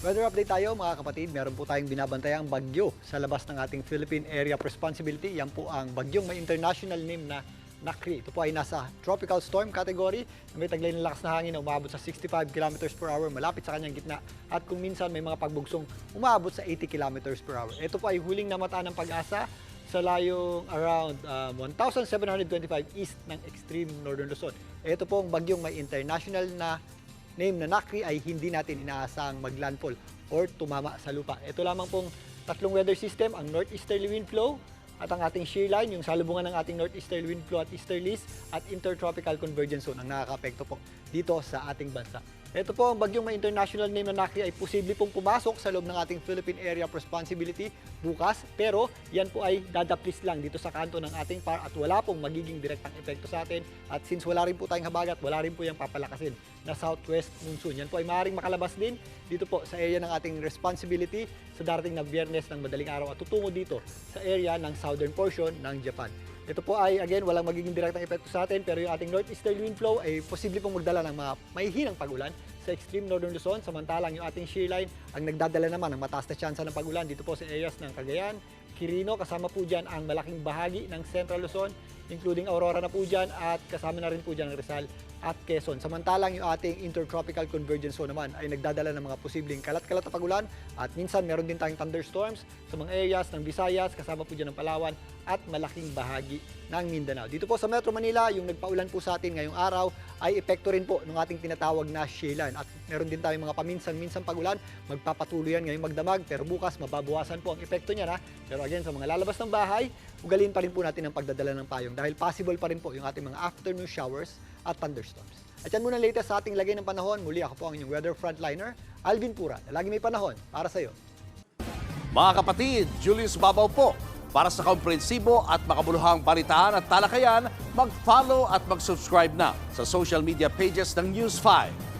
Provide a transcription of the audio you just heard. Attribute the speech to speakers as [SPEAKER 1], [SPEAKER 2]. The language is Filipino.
[SPEAKER 1] Weather update tayo mga kapatid. Meron po tayong binabantayang bagyo sa labas ng ating Philippine Area of Responsibility. Yan po ang bagyong may international name na Nakri. Ito po ay nasa tropical storm category na may taglay ng lakas na hangin na umabot sa 65 km per hour malapit sa kanyang gitna. At kung minsan may mga pagbugsong umabot sa 80 km per hour. Ito po ay huling namataan ng Pag-asa sa layong around 1,725 east ng extreme northern Luzon. Ito po ang bagyong may international na name na Nakri ay hindi natin inaasang maglandfall or tumama sa lupa. Ito lamang pong tatlong weather system, ang northeasterly wind flow at ang ating shear line, yung salubungan ng ating northeasterly wind flow at easterlies at intertropical convergence zone ang nakaka-apekto po dito sa ating bansa. Ito po ang bagyong may international name na Nakri ay posible pong pumasok sa loob ng ating Philippine Area of Responsibility bukas, pero yan po ay dadaplis lang dito sa kanto ng ating par at wala pong magiging direktang epekto sa atin. At since wala rin po tayong habagat, wala rin po yung papalakasin na southwest monsoon. Yan po ay maaaring makalabas din dito po sa area ng ating responsibility sa darating na Biyernes ng madaling araw at tutungo dito sa area ng southern portion ng Japan. Ito po ay, again, walang magiging direktang epekto sa atin, pero yung ating northeasterly wind flow ay posible pong magdala ng mga mahihinang pag-ulan sa extreme northern Luzon, samantalang yung ating shear line ang nagdadala naman ng mataas na tsansa ng pag-ulan dito po sa areas ng Cagayan, Quirino, kasama po dyan ang malaking bahagi ng Central Luzon, including Aurora na po dyan at kasama na rin po dyan ang Rizal at Quezon. Samantalang yung ating intertropical convergence zone naman ay nagdadala ng mga posibleng kalat-kalat na pag-ulan at minsan meron din tayong thunderstorms sa mga areas ng Visayas, kasama po dyan ng Palawan at malaking bahagi ng Mindanao. Dito po sa Metro Manila, yung nagpaulan po sa atin ngayong araw ay epekto rin po ng ating tinatawag na shear line. At meron din tayong mga paminsan-minsan pag-ulan, magpapatuloy yan ngayong magdamag, pero bukas mababawasan po ang epekto niya na. Pero again, sa mga lalabas ng bahay, ugaliin pa rin po natin ang pagdadala ng payong dahil possible pa rin po yung ating mga afternoon showers at thunderstorms. At yan muna latest sa ating lagay ng panahon. Muli ako po ang inyong weather frontliner, Alvin Pura, na lagi may panahon para sa iyo.
[SPEAKER 2] Mga kapatid, Julius Babaw po. Para sa komprehensibo at makabuluhang balitaan at talakayan, mag-follow at mag-subscribe na sa social media pages ng News 5.